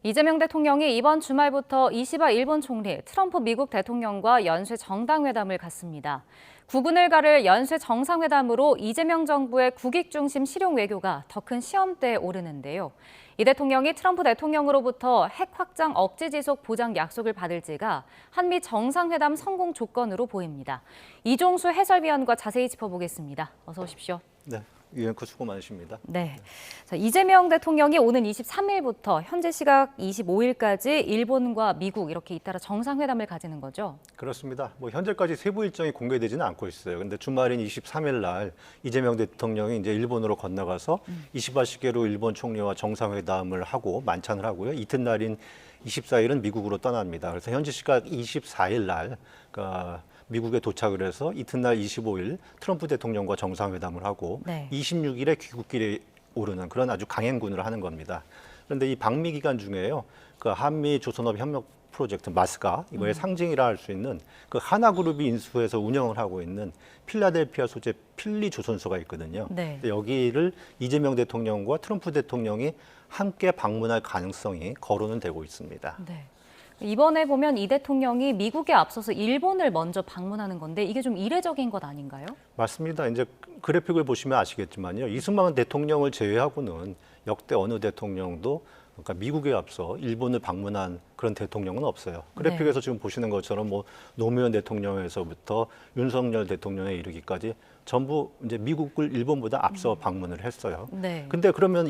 이재명 대통령이 이번 주말부터 이시바 일본 총리, 트럼프 미국 대통령과 연쇄 정상회담을 갖습니다. 국운을 가를 연쇄 정상회담으로 이재명 정부의 국익 중심 실용 외교가 더 큰 시험대에 오르는데요. 이 대통령이 트럼프 대통령으로부터 핵 확장 억제 지속 보장 약속을 받을지가 한미 정상회담 성공 조건으로 보입니다. 이종수 해설위원과 자세히 짚어보겠습니다. 어서 오십시오. 네. 유엔코 수고 많으십니다. 네. 자, 이재명 대통령이 오는 23일부터 현재 시각 25일까지 일본과 미국 이렇게 잇따라 정상회담을 가지는 거죠? 그렇습니다. 현재까지 세부 일정이 공개되지는 않고 있어요. 근데 주말인 23일 날 이재명 대통령이 이제 일본으로 건너가서 이시바 시게루 일본 총리와 정상회담을 하고 만찬을 하고요. 이튿날인 24일은 미국으로 떠납니다. 그래서 현지 시각 24일 날 미국에 도착을 해서 이튿날 25일 트럼프 대통령과 정상회담을 하고 26일에 귀국길에 오르는 그런 아주 강행군을 하는 겁니다. 그런데 이 방미 기간 중에요, 한미 조선업 협력 프로젝트 마스가 이거의 상징이라 할 수 있는 하나그룹이 인수해서 운영을 하고 있는 필라델피아 소재 필리 조선소가 있거든요. 여기를 이재명 대통령과 트럼프 대통령이 함께 방문할 가능성이 거론은 되고 있습니다. 이번에 보면 이 대통령이 미국에 앞서서 일본을 먼저 방문하는 건데 이게 좀 이례적인 것 아닌가요? 맞습니다. 이제 그래픽을 보시면 아시겠지만요. 이승만 대통령을 제외하고는 역대 어느 대통령도 그러니까 미국에 앞서 일본을 방문한 그런 대통령은 없어요. 그래픽에서 지금 보시는 것처럼 노무현 대통령에서부터 윤석열 대통령에 이르기까지 전부 이제 미국을 일본보다 앞서 방문을 했어요. 근데 그러면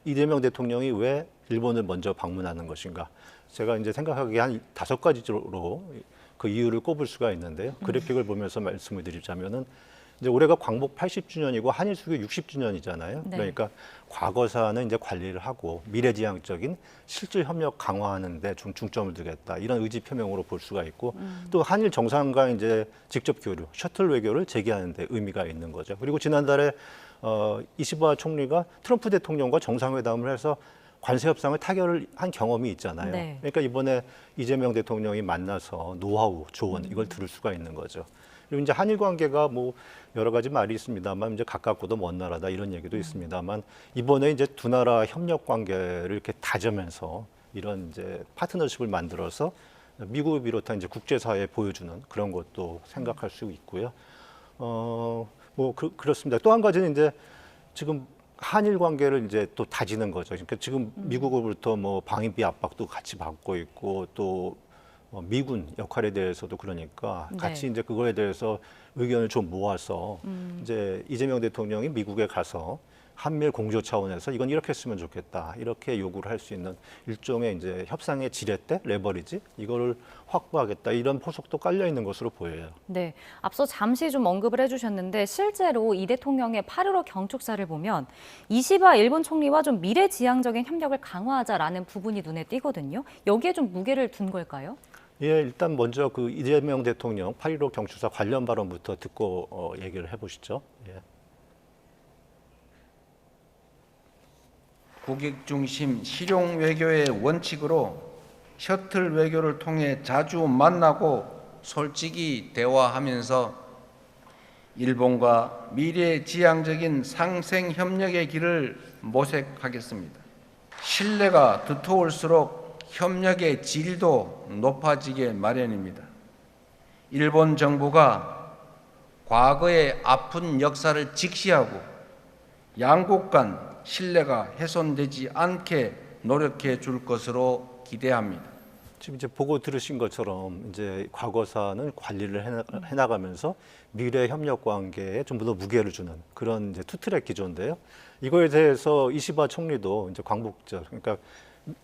이재명 대통령이 왜 일본을 먼저 방문하는 것인가? 제가 이제 생각하기에 한 5가지로 그 이유를 꼽을 수가 있는데요. 그래픽을 보면서 말씀을 드리자면은 이제 올해가 광복 80주년이고 한일 수교 60주년이잖아요. 그러니까 과거사는 이제 관리를 하고 미래지향적인 실질 협력 강화하는 데 중점을 두겠다. 이런 의지 표명으로 볼 수가 있고 또 한일 정상과 이제 직접 교류, 셔틀 외교를 재개하는 데 의미가 있는 거죠. 그리고 지난달에 이시바 총리가 트럼프 대통령과 정상회담을 해서 관세 협상을 타결을 한 경험이 있잖아요. 그러니까 이번에 이재명 대통령이 만나서 노하우, 조언 이걸 들을 수가 있는 거죠. 그리고 이제 한일 관계가 여러 가지 말이 있습니다만 이제 가깝고도 먼 나라다 이런 얘기도 있습니다만 이번에 이제 두 나라 협력 관계를 이렇게 다져면서 이런 이제 파트너십을 만들어서 미국을 비롯한 이제 국제사회에 보여주는 그런 것도 생각할 수 있고요. 그렇습니다. 또 한 가지는 이제 지금 한일 관계를 이제 또 다지는 거죠. 그러니까 지금 미국으로부터 방위비 압박도 같이 받고 있고 또 미군 역할에 대해서도 그러니까 같이 이제 그거에 대해서 의견을 좀 모아서 이제 이재명 대통령이 미국에 가서 한미일 공조 차원에서 이건 이렇게 했으면 좋겠다 이렇게 요구를 할 수 있는 일종의 이제 협상의 지렛대, 레버리지 이거를 확보하겠다 이런 포석도 깔려 있는 것으로 보여요. 네, 앞서 잠시 좀 언급을 해주셨는데 실제로 이 대통령의 8.15 경축사를 보면 이시바 일본 총리와 좀 미래지향적인 협력을 강화하자라는 부분이 눈에 띄거든요. 여기에 좀 무게를 둔 걸까요? 예, 일단 먼저 이재명 대통령 8.15 경축사 관련 발언부터 듣고 얘기를 해보시죠. 예. 국익 중심 실용 외교의 원칙으로 셔틀 외교를 통해 자주 만나고 솔직히 대화하면서 일본과 미래지향적인 상생 협력의 길을 모색하겠습니다. 신뢰가 두터울수록 협력의 질도 높아지게 마련입니다. 일본 정부가 과거의 아픈 역사를 직시하고 양국 간 신뢰가 훼손되지 않게 노력해 줄 것으로 기대합니다. 지금 이제 보고 들으신 것처럼 이제 과거사는 관리를 해나가면서 미래 협력 관계에 좀 더 무게를 주는 그런 이제 투트랙 기조인데요. 이거에 대해서 이시바 총리도 이제 광복절, 그러니까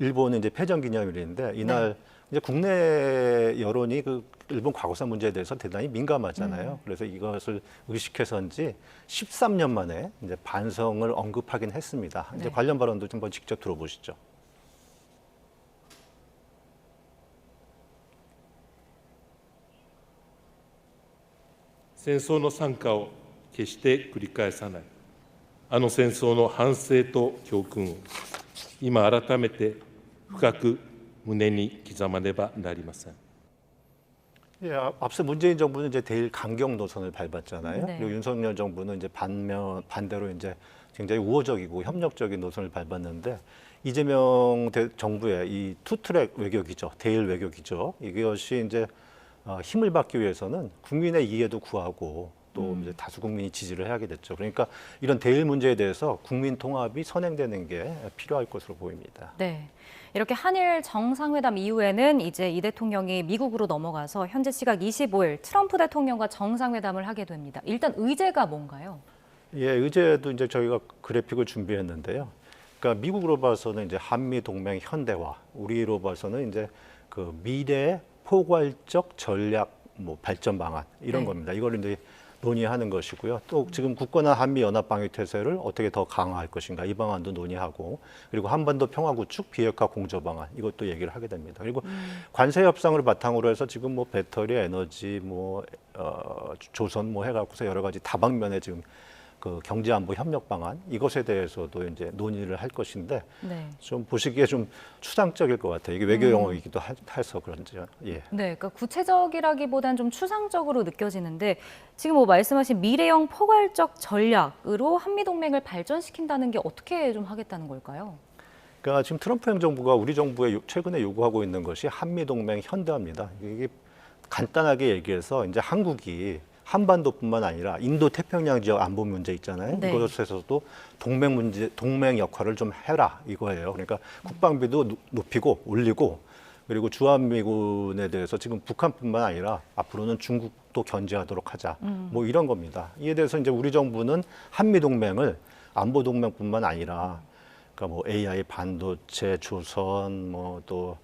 일본은 이제 패전 기념일인데 이날 이제 국내 여론이 일본 과거사 문제에 대해서 대단히 민감하잖아요. 그래서 이것을 의식해서인지 13년 만에 이제 반성을 언급하긴 했습니다. 이제 관련 발언도 좀 한번 직접 들어보시죠. 戦争の惨禍を決して繰り返さない。あの戦争の反省と教訓を今改めて深く胸に刻まねばなりません。 예, 앞서 문재인 정부는 이제 대일 강경 노선을 밟았잖아요. 그리고 윤석열 정부는 이제 반대로 이제 굉장히 우호적이고 협력적인 노선을 밟았는데 이재명 정부의 이 투트랙 외교기죠, 대일 외교기죠. 이것이 이제 힘을 받기 위해서는 국민의 이해도 구하고 또 이제 다수 국민이 지지를 해야 하겠죠. 그러니까 이런 대일 문제에 대해서 국민 통합이 선행되는 게 필요할 것으로 보입니다. 네. 이렇게 한일 정상회담 이후에는 이제 이 대통령이 미국으로 넘어가서 현재 시각 25일 트럼프 대통령과 정상회담을 하게 됩니다. 일단 의제가 뭔가요? 예, 의제도 이제 저희가 그래픽을 준비했는데요. 그러니까 미국으로 봐서는 이제 한미 동맹 현대화, 우리로 봐서는 이제 그 미래 포괄적 전략 뭐 발전 방안 이런 네. 겁니다. 이걸 이제 논의하는 것이고요. 또 지금 굳건한 한미 연합 방위 태세를 어떻게 더 강화할 것인가 이 방안도 논의하고, 그리고 한반도 평화 구축 비핵화 공조 방안 이것도 얘기를 하게 됩니다. 그리고 관세 협상을 바탕으로 해서 지금 뭐 배터리, 에너지, 뭐 조선 뭐 해갖고서 여러 가지 다방면에 지금 그 경제 안보 협력 방안 이것에 대해서도 이제 논의를 할 것인데 네. 좀 보시기에 좀 추상적일 것 같아요. 이게 외교 영어이기도 해서 그런지요. 예. 네, 그러니까 구체적이라기보단 좀 추상적으로 느껴지는데 지금 뭐 말씀하신 미래형 포괄적 전략으로 한미 동맹을 발전시킨다는 게 어떻게 좀 하겠다는 걸까요? 그러니까 지금 트럼프 행정부가 우리 정부에 최근에 요구하고 있는 것이 한미 동맹 현대화입니다. 이게 간단하게 얘기해서 이제 한국이 한반도뿐만 아니라 인도 태평양 지역 안보 문제 있잖아요. 네. 이것에서도 동맹 역할을 좀 해라 이거예요. 그러니까 국방비도 높이고 올리고, 그리고 주한미군에 대해서 지금 북한뿐만 아니라 앞으로는 중국도 견제하도록 하자. 뭐 이런 겁니다. 이에 대해서 이제 우리 정부는 한미 동맹을 안보 동맹뿐만 아니라 그러니까 뭐 AI, 반도체, 조선, 뭐 또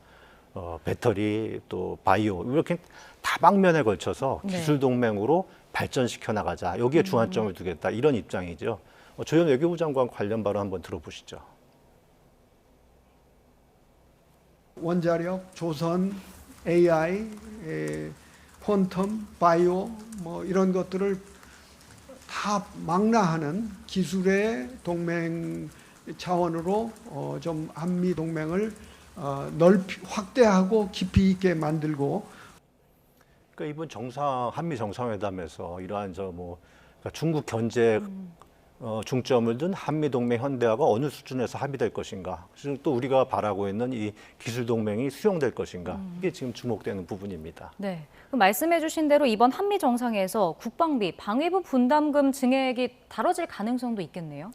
배터리, 또 바이오 이렇게 다방면에 걸쳐서 네. 기술 동맹으로 발전시켜 나가자. 여기에 주안점을 두겠다. 이런 입장이죠. 조현 외교부 장관 관련 발언 한번 들어보시죠. 원자력, 조선, AI, 퀀텀, 바이오 뭐 이런 것들을 다 망라하는 기술의 동맹 차원으로 좀 한미 동맹을 확대하고 깊이 있게 만들고. 그러니까 이번 한미 정상회담에서 이러한 그러니까 중국 견제 중점을 둔 한미 동맹 현대화가 어느 수준에서 합의될 것인가, 그리고 또 우리가 바라고 있는 이 기술 동맹이 수용될 것인가, 이게 지금 주목되는 부분입니다. 네. 그럼 말씀해주신 대로 이번 한미 정상에서 국방비, 방위부 분담금 증액이 다뤄질 가능성도 있겠네요.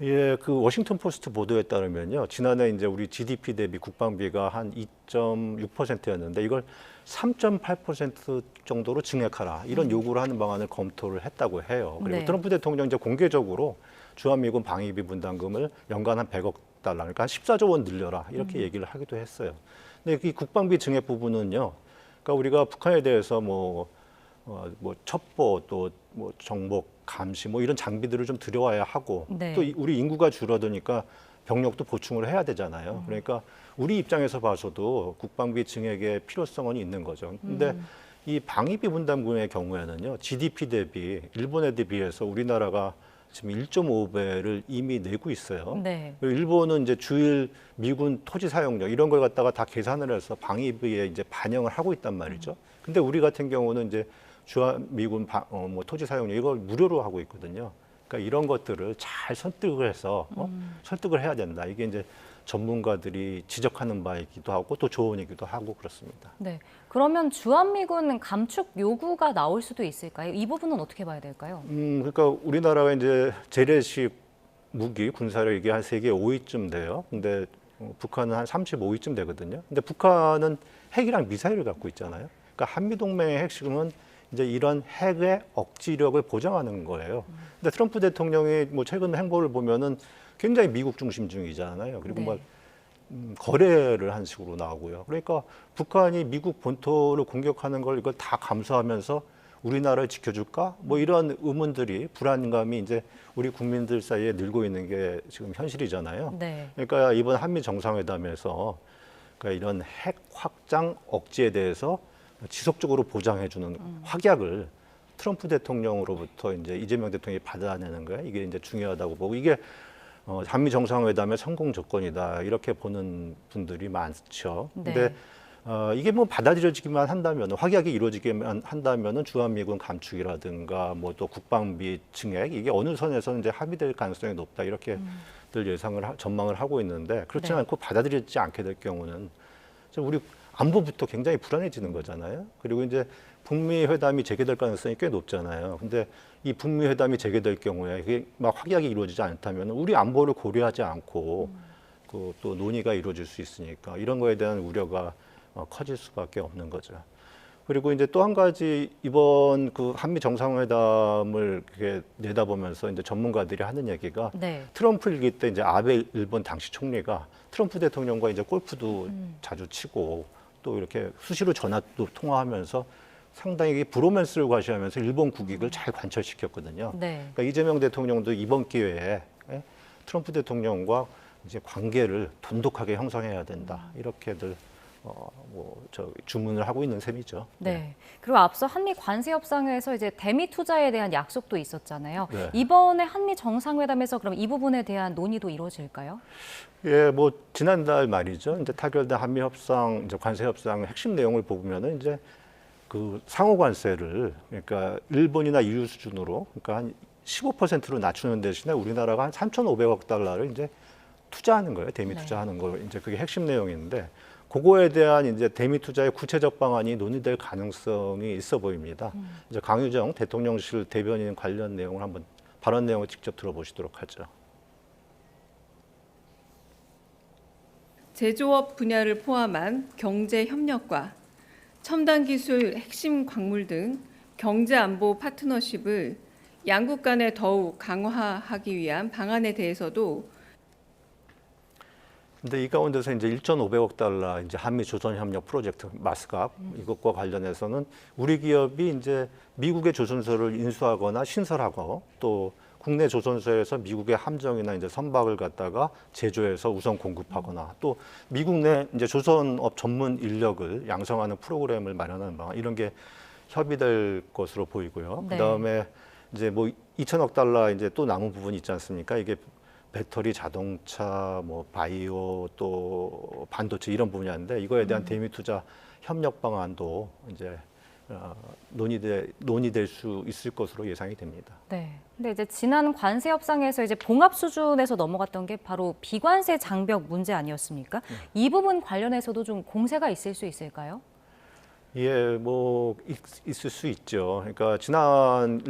예, 그 워싱턴 포스트 보도에 따르면요, 지난해 이제 우리 GDP 대비 국방비가 한 2.6%였는데 이걸 3.8% 정도로 증액하라, 이런 요구를 하는 방안을 검토를 했다고 해요. 그리고 네. 트럼프 대통령 이제 공개적으로 주한미군 방위비 분담금을 연간 한 100억 달러, 그러니까 한 14조 원 늘려라 이렇게 얘기를 하기도 했어요. 근데 이 국방비 증액 부분은요, 그러니까 우리가 북한에 대해서 뭐 첩보, 또 뭐 정복, 감시 뭐 이런 장비들을 좀 들여와야 하고, 네. 또 우리 인구가 줄어드니까 병력도 보충을 해야 되잖아요. 그러니까 우리 입장에서 봐서도 국방비 증액의 필요성은 있는 거죠. 근데 이 방위비 분담금의 경우에는요, GDP 대비 일본에 비해서 우리나라가 지금 1.5배를 이미 내고 있어요. 네. 그리고 일본은 이제 주일 미군 토지 사용료 이런 걸 갖다가 다 계산을 해서 방위비에 이제 반영을 하고 있단 말이죠. 근데 우리 같은 경우는 이제 주한미군 뭐 토지 사용료 이걸 무료로 하고 있거든요. 그러니까 이런 것들을 잘 설득을 해서 설득을 해야 된다. 이게 이제 전문가들이 지적하는 바이기도 하고 또 조언이기도 하고 그렇습니다. 네. 그러면 주한미군 감축 요구가 나올 수도 있을까요? 이 부분은 어떻게 봐야 될까요? 그러니까 우리나라가 이제 재래식 무기 군사력이 한 세계 5위쯤 돼요. 근데 북한은 한 35위쯤 되거든요. 근데 북한은 핵이랑 미사일을 갖고 있잖아요. 그러니까 한미 동맹의 핵심은 이제 이런 핵의 억지력을 보장하는 거예요. 근데 트럼프 대통령이 뭐 최근 행보를 보면은 굉장히 미국 중심주의잖아요. 그리고 네. 막 거래를 한 식으로 나오고요. 그러니까 북한이 미국 본토를 공격하는 걸 이걸 다 감수하면서 우리나라를 지켜줄까? 뭐 이런 의문들이, 불안감이 이제 우리 국민들 사이에 늘고 있는 게 지금 현실이잖아요. 네. 그러니까 이번 한미 정상회담에서 그러니까 이런 핵 확장 억지에 대해서 지속적으로 보장해주는 확약을 트럼프 대통령으로부터 이제 이재명 대통령이 받아내는 거야. 이게 이제 중요하다고 보고, 이게 한미 정상회담의 성공 조건이다 이렇게 보는 분들이 많죠. 네. 근데 이게 뭐 받아들여지기만 한다면, 확약이 이루어지기만 한다면은 주한미군 감축이라든가 뭐 또 국방비 증액 이게 어느 선에서는 이제 합의될 가능성이 높다 이렇게들 전망을 하고 있는데 그렇지 네. 않고 받아들여지지 않게 될 경우는 우리 안보부터 굉장히 불안해지는 거잖아요. 그리고 이제 북미 회담이 재개될 가능성이 꽤 높잖아요. 근데 이 북미 회담이 재개될 경우에 이게 막 확약이 이루어지지 않다면 우리 안보를 고려하지 않고 그 또 논의가 이루어질 수 있으니까 이런 거에 대한 우려가 커질 수밖에 없는 거죠. 그리고 이제 또 한 가지 이번 그 한미 정상회담을 이렇게 내다보면서 이제 전문가들이 하는 얘기가 네. 트럼프 일기 때 이제 아베 일본 당시 총리가 트럼프 대통령과 이제 골프도 자주 치고 또 이렇게 수시로 전화도 통화하면서 상당히 브로맨스를 과시하면서 일본 국익을 잘 관철시켰거든요. 네. 그러니까 이재명 대통령도 이번 기회에 트럼프 대통령과 이제 관계를 돈독하게 형성해야 된다 이렇게들 주문을 하고 있는 셈이죠. 네. 그리고 앞서 한미 관세 협상에서 이제 대미 투자에 대한 약속도 있었잖아요. 네. 이번에 한미 정상회담에서 그럼 이 부분에 대한 논의도 이루어질까요? 예, 뭐 지난달 말이죠. 이제 타결된 한미 협상, 이제 관세 협상 핵심 내용을 보면은 이제 그 상호 관세를 그러니까 일본이나 EU 수준으로 그러니까 한 15%로 낮추는 대신에 우리나라가 한 3,500억 달러를 이제 투자하는 거예요. 대미 네. 투자하는 거 이제 그게 핵심 내용인데 그거에 대한 이제 대미 투자의 구체적 방안이 논의될 가능성이 있어 보입니다. 이제 강유정 대통령실 대변인 관련 내용을 한번 발언 내용을 직접 들어보시도록 하죠. 제조업 분야를 포함한 경제 협력과 첨단 기술, 핵심 광물 등 경제 안보 파트너십을 양국 간에 더욱 강화하기 위한 방안에 대해서도 근데 이 가운데서 이제 1,500억 달러 이제 한미 조선 협력 프로젝트 마스갑 이것과 관련해서는 우리 기업이 이제 미국의 조선소를 인수하거나 신설하고 또 국내 조선소에서 미국의 함정이나 이제 선박을 갖다가 제조해서 우선 공급하거나 또 미국 내 이제 조선업 전문 인력을 양성하는 프로그램을 마련하는 방안 이런 게 협의될 것으로 보이고요. 네. 그다음에 이제 뭐 2천억 달러 이제 또 남은 부분이 있지 않습니까? 이게 배터리, 자동차, 뭐 바이오 또 반도체 이런 분야인데 이거에 대한 대미 투자 협력 방안도 이제 논의될 수 있을 것으로 예상이 됩니다. 네. 근데 이제 지난 관세 협상에서 이제 봉합 수준에서 넘어갔던 게 바로 비관세 장벽 문제 아니었습니까? 이 부분 관련해서도 좀 공세가 있을 수 있을까요? 예, 뭐 있을 수 있죠. 그러니까 지난번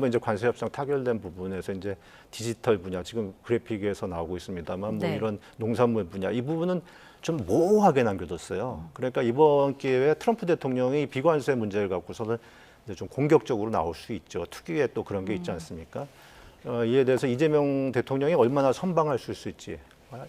이제 관세 협상 타결된 부분에서 이제 디지털 분야 지금 그래픽에서 나오고 있습니다만 뭐 네. 이런 농산물 분야 이 부분은 좀 모호하게 남겨뒀어요. 그러니까 이번 기회에 트럼프 대통령이 비관세 문제를 갖고서는 이제 좀 공격적으로 나올 수 있죠. 특유의 또 그런 게 있지 않습니까? 이에 대해서 이재명 대통령이 얼마나 선방할 수 있을지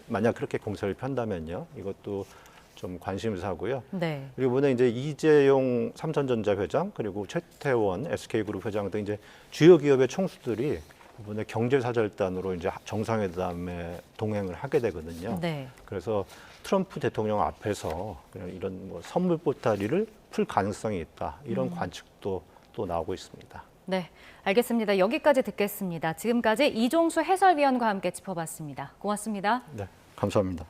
만약 그렇게 공세를 편다면요, 이것도 좀 관심사고요. 네. 그리고 이번에 이제 이재용 삼성전자 회장 그리고 최태원 SK그룹 회장 등 이제 주요 기업의 총수들이 이번에 경제사절단으로 이제 정상회담에 동행을 하게 되거든요. 네. 그래서 트럼프 대통령 앞에서 그냥 이런 뭐 선물 보따리를 풀 가능성이 있다 이런 관측도 또 나오고 있습니다. 네. 알겠습니다. 여기까지 듣겠습니다. 지금까지 이종수 해설위원과 함께 짚어봤습니다. 고맙습니다. 네, 감사합니다.